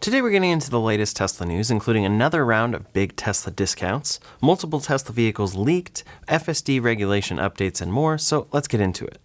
Today we're getting into the latest Tesla news, including another round of big Tesla discounts, multiple Tesla vehicles leaked, FSD regulation updates, and more, so let's get into it.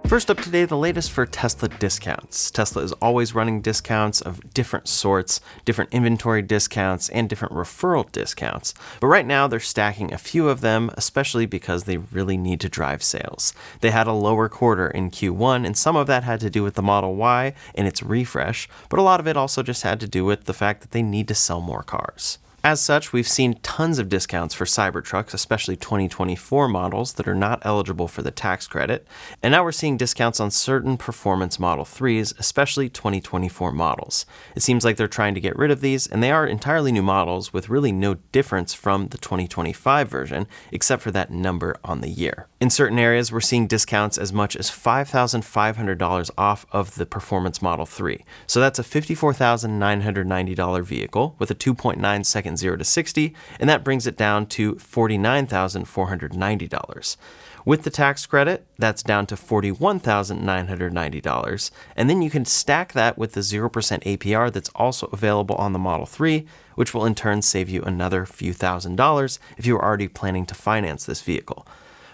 First up today, the latest for Tesla discounts. Tesla is always running discounts of different sorts, different inventory discounts, and different referral discounts. But right now, they're stacking a few of them, especially because they really need to drive sales. They had a lower quarter in Q1, and some of that had to do with the Model Y and its refresh, but a lot of it also just had to do with the fact that they need to sell more cars. As such, we've seen tons of discounts for Cybertrucks, especially 2024 models that are not eligible for the tax credit, and now we're seeing discounts on certain performance Model 3s, especially 2024 models. It seems like they're trying to get rid of these, and they are entirely new models with really no difference from the 2025 version, except for that number on the year. In certain areas, we're seeing discounts as much as $5,500 off of the performance Model 3. So that's a $54,990 vehicle with a 2.9 second 0 to 60, and that brings it down to $49,490. With the tax credit, that's down to $41,990, and then you can stack that with the 0% APR that's also available on the Model 3, which will in turn save you another few $1,000s if you were already planning to finance this vehicle.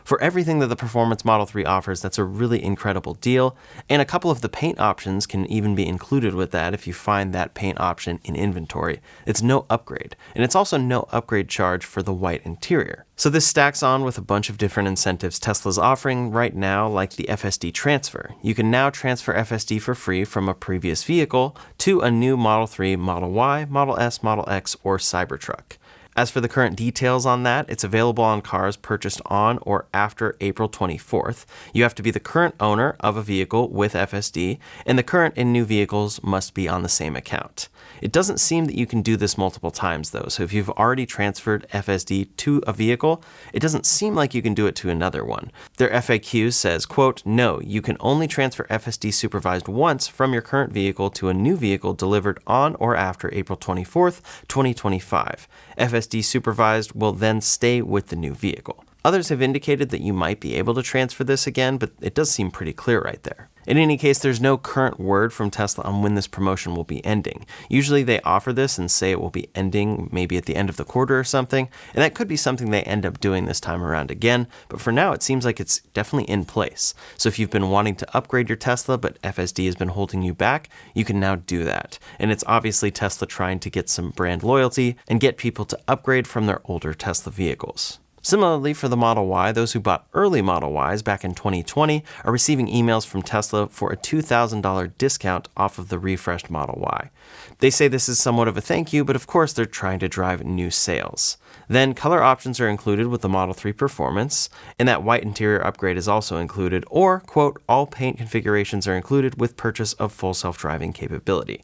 For everything that the Performance Model 3 offers, that's a really incredible deal, and a couple of the paint options can even be included with that if you find that paint option in inventory. It's no upgrade, and it's also no upgrade charge for the white interior. So this stacks on with a bunch of different incentives Tesla's offering right now, like the FSD transfer. You can now transfer FSD for free from a previous vehicle to a new Model 3, Model Y, Model S, Model X, or Cybertruck. As for the current details on that, it's available on cars purchased on or after April 24th. You have to be the current owner of a vehicle with FSD, and the current and new vehicles must be on the same account. It doesn't seem that you can do this multiple times though, so if you've already transferred FSD to a vehicle, it doesn't seem like you can do it to another one. Their FAQ says, quote, "No, you can only transfer FSD supervised once from your current vehicle to a new vehicle delivered on or after April 24th, 2025. FSD supervised will then stay with the new vehicle." Others have indicated that you might be able to transfer this again, but it does seem pretty clear right there. In any case, there's no current word from Tesla on when this promotion will be ending. Usually they offer this and say it will be ending maybe at the end of the quarter or something, and that could be something they end up doing this time around again, but for now it seems like it's definitely in place. So if you've been wanting to upgrade your Tesla but FSD has been holding you back, you can now do that. And it's obviously Tesla trying to get some brand loyalty and get people to upgrade from their older Tesla vehicles. Similarly, for the Model Y, those who bought early Model Ys back in 2020 are receiving emails from Tesla for a $2,000 discount off of the refreshed Model Y. They say this is somewhat of a thank you, but of course they're trying to drive new sales. Then color options are included with the Model 3 Performance, and that white interior upgrade is also included, or, quote, "all paint configurations are included with purchase of full self-driving capability."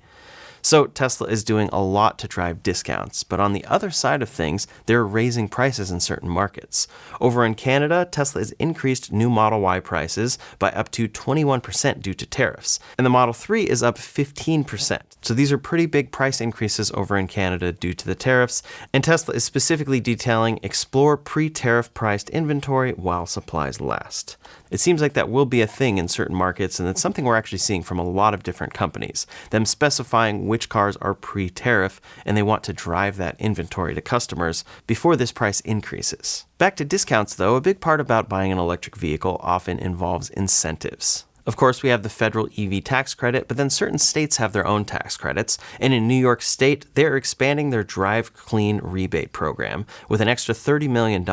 So Tesla is doing a lot to drive discounts, but on the other side of things, they're raising prices in certain markets. Over in Canada, Tesla has increased new Model Y prices by up to 21% due to tariffs, and the Model 3 is up 15%. So these are pretty big price increases over in Canada due to the tariffs, and Tesla is specifically detailing explore pre-tariff priced inventory while supplies last. It seems like that will be a thing in certain markets, and it's something we're actually seeing from a lot of different companies, them specifying which cars are pre-tariff, and they want to drive that inventory to customers before this price increases. Back to discounts though, a big part about buying an electric vehicle often involves incentives. Of course, we have the federal EV tax credit, but then certain states have their own tax credits, and in New York State, they're expanding their Drive Clean rebate program with an extra $30 million,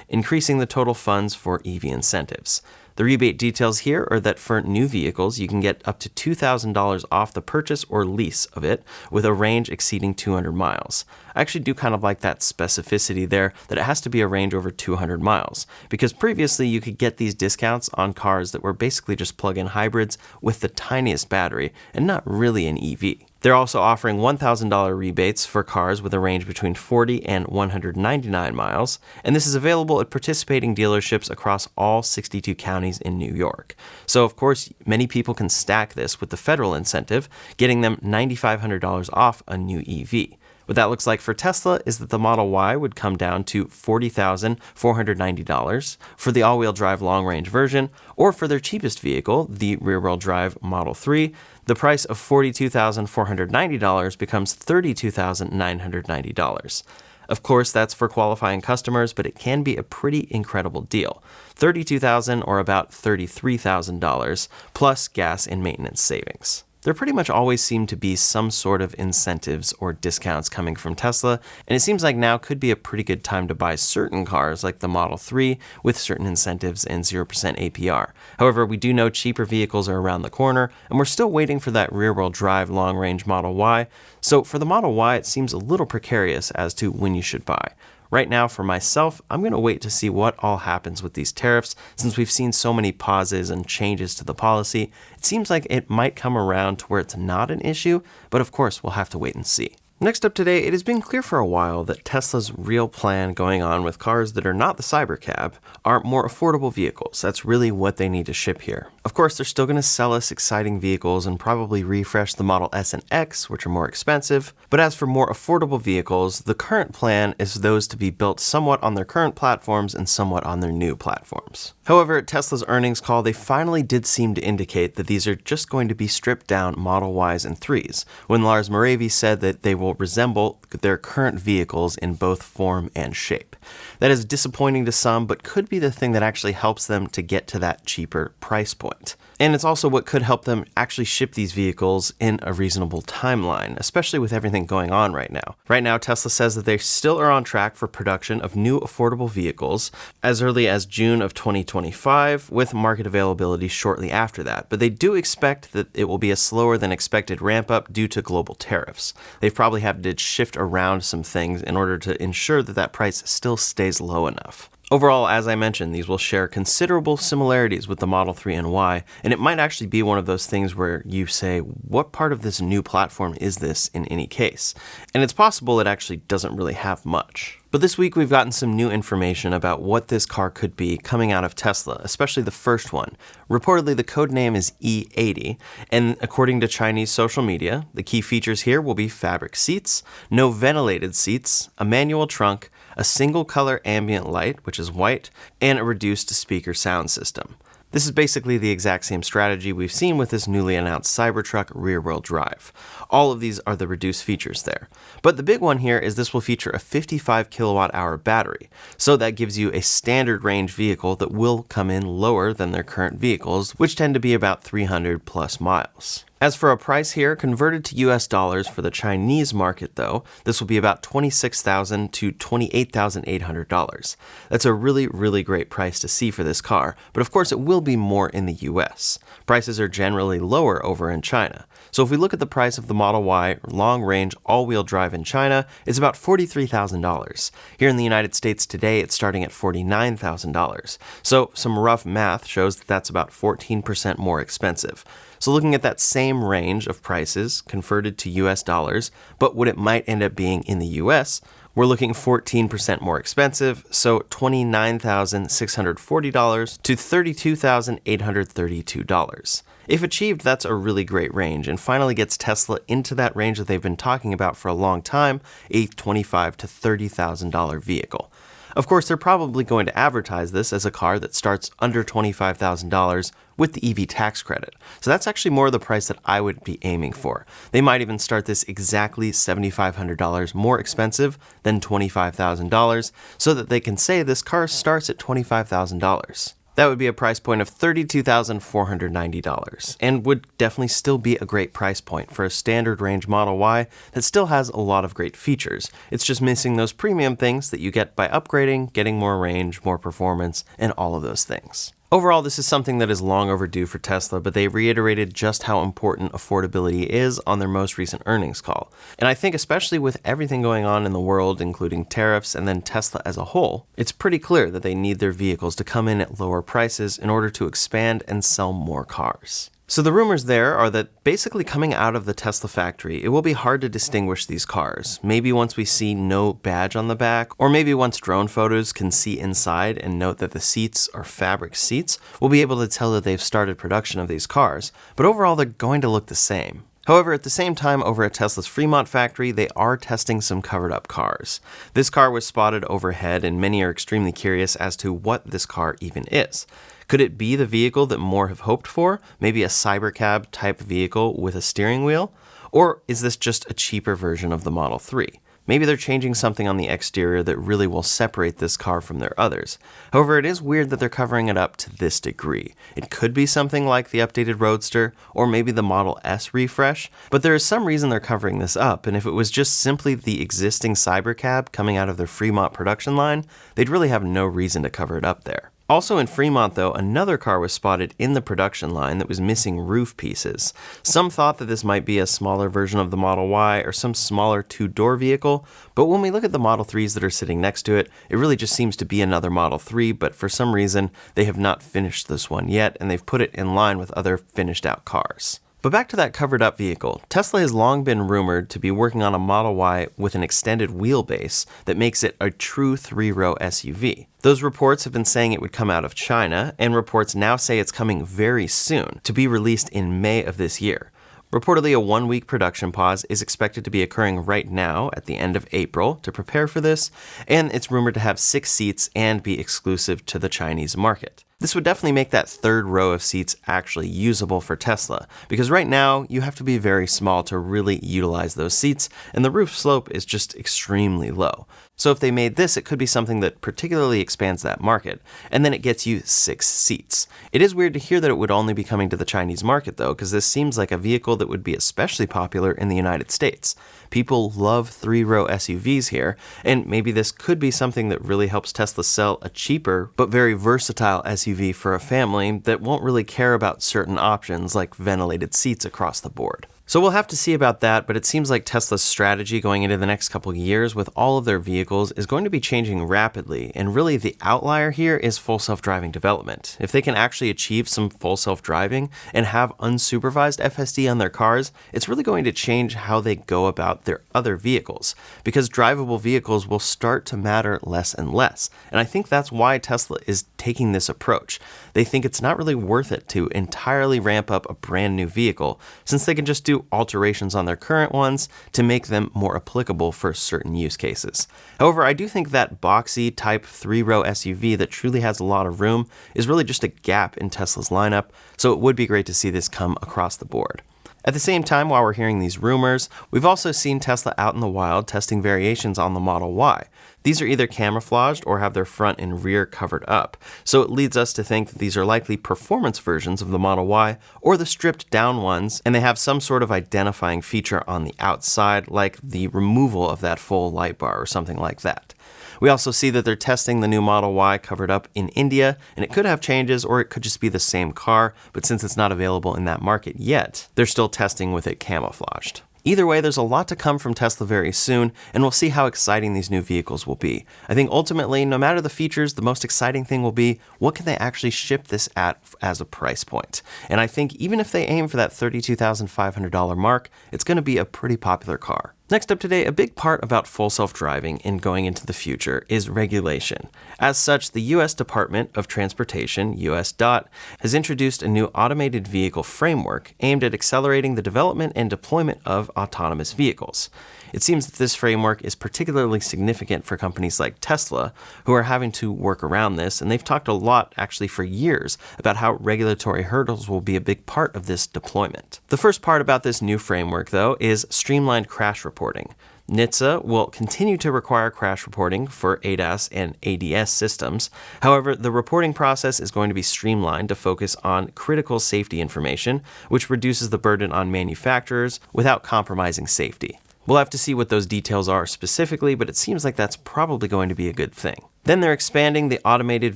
increasing the total funds for EV incentives. The rebate details here are that for new vehicles, you can get up to $2,000 off the purchase or lease of it with a range exceeding 200 miles. I actually do kind of like that specificity there, that it has to be a range over 200 miles, because previously you could get these discounts on cars that were basically just plug-in hybrids with the tiniest battery and not really an EV. They're also offering $1,000 rebates for cars with a range between 40 and 199 miles, and this is available at participating dealerships across all 62 counties in New York. So, of course, many people can stack this with the federal incentive, getting them $9,500 off a new EV. What that looks like for Tesla is that the Model Y would come down to $40,490 for the all-wheel drive long-range version, or for their cheapest vehicle, the rear-wheel drive Model 3, the price of $42,490 becomes $32,990. Of course, that's for qualifying customers, but it can be a pretty incredible deal. $32,000 or about $33,000 plus gas and maintenance savings. There pretty much always seem to be some sort of incentives or discounts coming from Tesla, and it seems like now could be a pretty good time to buy certain cars like the Model 3 with certain incentives and 0% APR. However, we do know cheaper vehicles are around the corner, and we're still waiting for that rear-wheel drive long-range Model Y, so for the Model Y it seems a little precarious as to when you should buy. Right now, for myself, I'm going to wait to see what all happens with these tariffs. Since we've seen so many pauses and changes to the policy, it seems like it might come around to where it's not an issue, but of course, we'll have to wait and see. Next up today, it has been clear for a while that Tesla's real plan going on with cars that are not the Cybercab are more affordable vehicles. That's really what they need to ship here. Of course, they're still going to sell us exciting vehicles and probably refresh the Model S and X, which are more expensive. But as for more affordable vehicles, the current plan is those to be built somewhat on their current platforms and somewhat on their new platforms. However, at Tesla's earnings call, they finally did seem to indicate that these are just going to be stripped down Model Ys and 3s, when Lars Moravy said that they will resemble their current vehicles in both form and shape. That is disappointing to some, but could be the thing that actually helps them to get to that cheaper price point. And it's also what could help them actually ship these vehicles in a reasonable timeline, especially with everything going on right now. Right now, Tesla says that they still are on track for production of new affordable vehicles as early as June of 2025, with market availability shortly after that. But they do expect that it will be a slower than expected ramp up due to global tariffs. They've probably had to shift around some things in order to ensure that that price still stays low enough. Overall, as I mentioned, these will share considerable similarities with the Model 3 and Y, and it might actually be one of those things where you say, what part of this new platform is this in any case? And it's possible it actually doesn't really have much. But this week we've gotten some new information about what this car could be coming out of Tesla, especially the first one. Reportedly, the code name is E80, and according to Chinese social media, the key features here will be fabric seats, no ventilated seats, a manual trunk, a single color ambient light, which is white, and a reduced speaker sound system. This is basically the exact same strategy we've seen with this newly announced Cybertruck rear-wheel drive. All of these are the reduced features there. But the big one here is this will feature a 55 kilowatt-hour battery, so that gives you a standard range vehicle that will come in lower than their current vehicles, which tend to be about 300 plus miles. As for a price here, converted to US dollars for the Chinese market though, this will be about $26,000 to $28,800. That's a really, really great price to see for this car, but of course it will be more in the US. Prices are generally lower over in China. So if we look at the price of the Model Y long-range all-wheel drive in China, it's about $43,000. Here in the United States today, it's starting at $49,000. So some rough math shows that that's about 14% more expensive. So looking at that same range of prices converted to US dollars, but what it might end up being in the US, we're looking 14% more expensive, so $29,640 to $32,832. If achieved, that's a really great range and finally gets Tesla into that range that they've been talking about for a long time, a $25,000 to $30,000 vehicle. Of course, they're probably going to advertise this as a car that starts under $25,000 with the EV tax credit. So that's actually more the price that I would be aiming for. They might even start this exactly $7,500 more expensive than $25,000 so that they can say this car starts at $25,000. That would be a price point of $32,490 and would definitely still be a great price point for a standard range Model Y that still has a lot of great features. It's just missing those premium things that you get by upgrading, getting more range, more performance, and all of those things. Overall, this is something that is long overdue for Tesla, but they reiterated just how important affordability is on their most recent earnings call. And I think especially with everything going on in the world, including tariffs and then Tesla as a whole, it's pretty clear that they need their vehicles to come in at lower prices in order to expand and sell more cars. So the rumors there are that basically coming out of the Tesla factory, it will be hard to distinguish these cars. Maybe once we see no badge on the back, or maybe once drone photos can see inside and note that the seats are fabric seats, we'll be able to tell that they've started production of these cars. But overall, they're going to look the same. However, at the same time, over at Tesla's Fremont factory, they are testing some covered-up cars. This car was spotted overhead, and many are extremely curious as to what this car even is. Could it be the vehicle that more have hoped for? Maybe a cybercab type vehicle with a steering wheel? Or is this just a cheaper version of the Model 3? Maybe they're changing something on the exterior that really will separate this car from their others. However, it is weird that they're covering it up to this degree. It could be something like the updated Roadster, or maybe the Model S refresh, but there is some reason they're covering this up, and if it was just simply the existing Cybercab coming out of their Fremont production line, they'd really have no reason to cover it up there. Also in Fremont, though, another car was spotted in the production line that was missing roof pieces. Some thought that this might be a smaller version of the Model Y or some smaller two-door vehicle, but when we look at the Model 3s that are sitting next to it, it really just seems to be another Model 3, but for some reason, they have not finished this one yet, and they've put it in line with other finished-out cars. But back to that covered-up vehicle, Tesla has long been rumored to be working on a Model Y with an extended wheelbase that makes it a true three-row SUV. Those reports have been saying it would come out of China, and reports now say it's coming very soon, to be released in May of this year. Reportedly, a one-week production pause is expected to be occurring right now at the end of April to prepare for this, and it's rumored to have 6 seats and be exclusive to the Chinese market. This would definitely make that third row of seats actually usable for Tesla, because right now you have to be very small to really utilize those seats, and the roof slope is just extremely low. So if they made this, it could be something that particularly expands that market, and then it gets you 6 seats. It is weird to hear that it would only be coming to the Chinese market though, because this seems like a vehicle that would be especially popular in the United States. People love three-row SUVs here, and maybe this could be something that really helps Tesla sell a cheaper but very versatile SUV for a family that won't really care about certain options like ventilated seats across the board. So we'll have to see about that, but it seems like Tesla's strategy going into the next couple of years with all of their vehicles is going to be changing rapidly, and really the outlier here is full self-driving development. If they can actually achieve some full self-driving and have unsupervised FSD on their cars, it's really going to change how they go about their other vehicles, because drivable vehicles will start to matter less and less, and I think that's why Tesla is taking this approach. They think it's not really worth it to entirely ramp up a brand new vehicle, since they can just do alterations on their current ones to make them more applicable for certain use cases. However, I do think that boxy type three-row SUV that truly has a lot of room is really just a gap in Tesla's lineup, so it would be great to see this come across the board. At the same time, while we're hearing these rumors, we've also seen Tesla out in the wild testing variations on the Model Y. These are either camouflaged or have their front and rear covered up, so it leads us to think that these are likely performance versions of the Model Y or the stripped down ones, and they have some sort of identifying feature on the outside, like the removal of that full light bar or something like that. We also see that they're testing the new Model Y covered up in India, and it could have changes or it could just be the same car, but since it's not available in that market yet, they're still testing with it camouflaged. Either way, there's a lot to come from Tesla very soon, and we'll see how exciting these new vehicles will be. I think ultimately, no matter the features, the most exciting thing will be what can they actually ship this at as a price point. And I think even if they aim for that $32,500 mark, it's going to be a pretty popular car. Next up today, a big part about full self-driving and going into the future is regulation. As such, the U.S. Department of Transportation, US DOT, has introduced a new automated vehicle framework aimed at accelerating the development and deployment of autonomous vehicles. It seems that this framework is particularly significant for companies like Tesla, who are having to work around this, and they've talked a lot, actually for years, about how regulatory hurdles will be a big part of this deployment. The first part about this new framework, though, is streamlined crash reporting. NHTSA will continue to require crash reporting for ADAS and ADS systems. However, the reporting process is going to be streamlined to focus on critical safety information, which reduces the burden on manufacturers without compromising safety. We'll have to see what those details are specifically, but it seems like that's probably going to be a good thing. Then they're expanding the Automated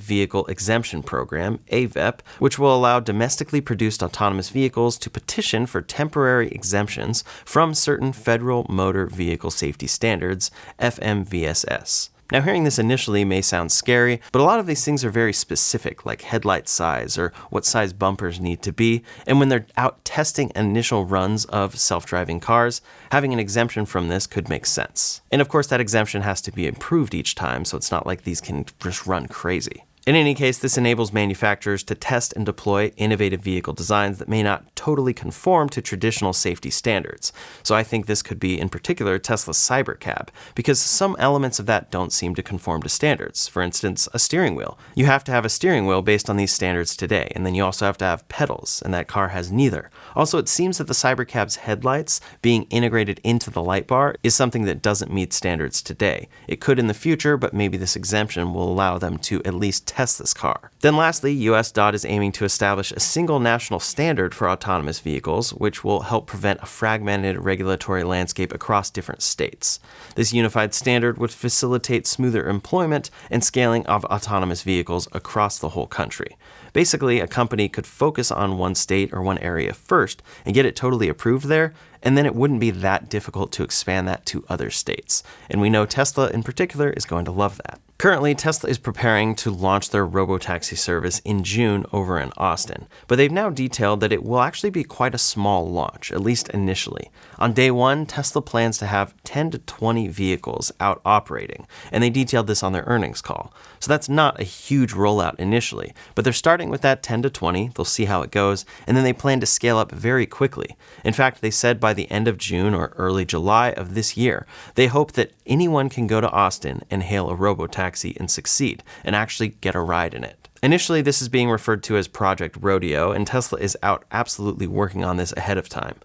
Vehicle Exemption Program, AVEP, which will allow domestically produced autonomous vehicles to petition for temporary exemptions from certain Federal Motor Vehicle Safety Standards, FMVSS. Now, hearing this initially may sound scary, but a lot of these things are very specific, like headlight size or what size bumpers need to be, and when they're out testing initial runs of self-driving cars, having an exemption from this could make sense. And of course, that exemption has to be improved each time, so it's not like these can just run crazy. In any case, this enables manufacturers to test and deploy innovative vehicle designs that may not totally conform to traditional safety standards. So I think this could be, in particular, Tesla's Cybercab, because some elements of that don't seem to conform to standards. For instance, a steering wheel. You have to have a steering wheel based on these standards today, and then you also have to have pedals, and that car has neither. Also, it seems that the Cybercab's headlights being integrated into the light bar is something that doesn't meet standards today. It could in the future, but maybe this exemption will allow them to at least test this car. Then lastly, US DOT is aiming to establish a single national standard for autonomous vehicles, which will help prevent a fragmented regulatory landscape across different states. This unified standard would facilitate smoother employment and scaling of autonomous vehicles across the whole country. Basically, a company could focus on one state or one area first and get it totally approved there, and then it wouldn't be that difficult to expand that to other states. And we know Tesla in particular is going to love that. Currently, Tesla is preparing to launch their Robotaxi service in June over in Austin, but they've now detailed that it will actually be quite a small launch, at least initially. On day one, Tesla plans to have 10 to 20 vehicles out operating, and they detailed this on their earnings call. So that's not a huge rollout initially, but they're starting with that 10 to 20, they'll see how it goes, and then they plan to scale up very quickly. In fact, they said by the end of June or early July of this year, they hope that anyone can go to Austin and hail a Robotaxi and succeed, and actually get a ride in it. Initially, this is being referred to as Project Rodeo, and Tesla is out absolutely working on this ahead of time.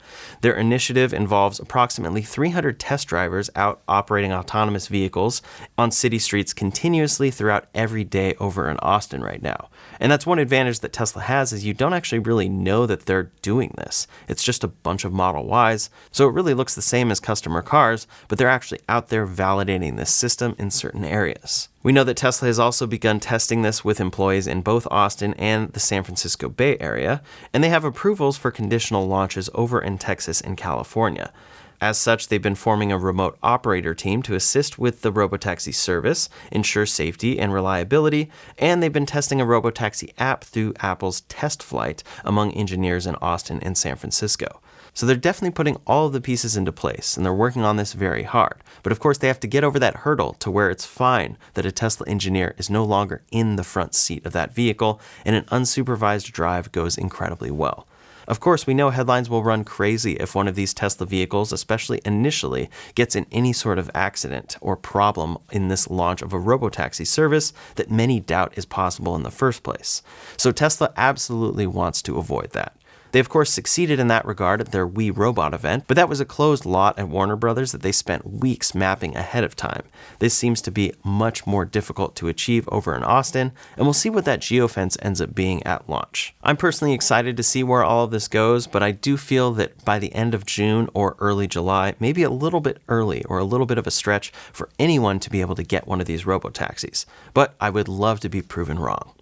Their initiative involves approximately 300 test drivers out operating autonomous vehicles on city streets continuously throughout every day over in Austin right now. And that's one advantage that Tesla has, is you don't actually really know that they're doing this. It's just a bunch of Model Ys, so it really looks the same as customer cars, but they're actually out there validating this system in certain areas. We know that Tesla has also begun testing this with employees in both Austin and the San Francisco Bay Area, and they have approvals for conditional launches over in Texas and California. As such, they've been forming a remote operator team to assist with the Robotaxi service, ensure safety and reliability, and they've been testing a Robotaxi app through Apple's Test Flight among engineers in Austin and San Francisco. So they're definitely putting all of the pieces into place, and they're working on this very hard. But of course, they have to get over that hurdle to where it's fine that a Tesla engineer is no longer in the front seat of that vehicle, and an unsupervised drive goes incredibly well. Of course, we know headlines will run crazy if one of these Tesla vehicles, especially initially, gets in any sort of accident or problem in this launch of a Robotaxi service that many doubt is possible in the first place. So Tesla absolutely wants to avoid that. They, of course, succeeded in that regard at their We Robot event, but that was a closed lot at Warner Brothers that they spent weeks mapping ahead of time. This seems to be much more difficult to achieve over in Austin, and we'll see what that geofence ends up being at launch. I'm personally excited to see where all of this goes, but I do feel that by the end of June or early July, maybe a little bit early or a little bit of a stretch for anyone to be able to get one of these Robotaxis. But I would love to be proven wrong.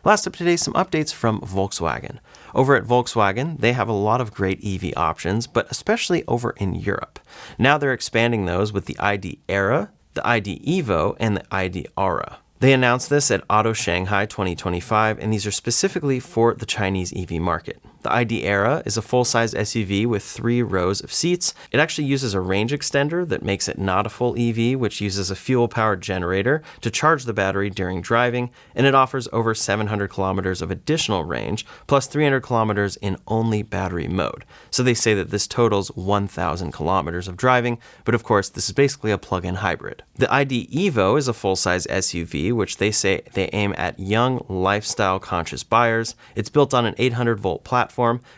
Last up today, some updates from Volkswagen. Over at Volkswagen, they have a lot of great EV options, but especially over in Europe. Now they're expanding those with the ID Era, the ID Evo, and the ID Aura. They announced this at Auto Shanghai 2025, and these are specifically for the Chinese EV market. The ID Era is a full-size SUV with 3 rows of seats. It actually uses a range extender that makes it not a full EV, which uses a fuel-powered generator to charge the battery during driving, and it offers over 700 kilometers of additional range, plus 300 kilometers in only battery mode. So they say that this totals 1,000 kilometers of driving, but of course this is basically a plug-in hybrid. The ID Evo is a full-size SUV, which they say they aim at young, lifestyle-conscious buyers. It's built on an 800-volt platform,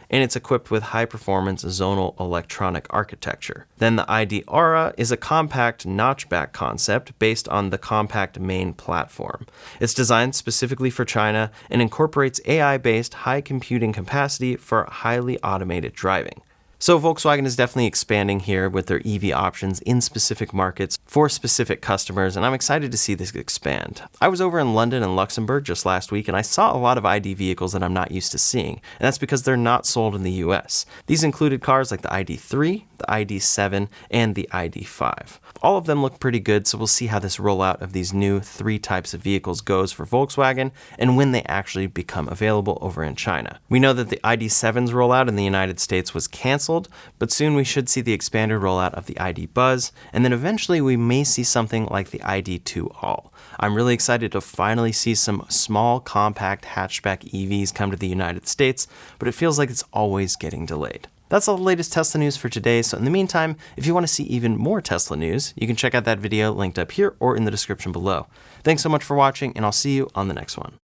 and it's equipped with high-performance zonal electronic architecture. Then the ID Aura is a compact notchback concept based on the compact main platform. It's designed specifically for China and incorporates AI-based high computing capacity for highly automated driving. So Volkswagen is definitely expanding here with their EV options in specific markets for specific customers, and I'm excited to see this expand. I was over in London and Luxembourg just last week, and I saw a lot of ID vehicles that I'm not used to seeing, and that's because they're not sold in the US. These included cars like the ID3, the ID7, and the ID5. All of them look pretty good, so we'll see how this rollout of these new 3 types of vehicles goes for Volkswagen and when they actually become available over in China. We know that the ID7's rollout in the United States was canceled canceled, but soon we should see the expanded rollout of the ID Buzz, and then eventually we may see something like the ID2 All. I'm really excited to finally see some small, compact hatchback EVs come to the United States, but it feels like it's always getting delayed. That's all the latest Tesla news for today, so in the meantime, if you want to see even more Tesla news, you can check out that video linked up here or in the description below. Thanks so much for watching, and I'll see you on the next one.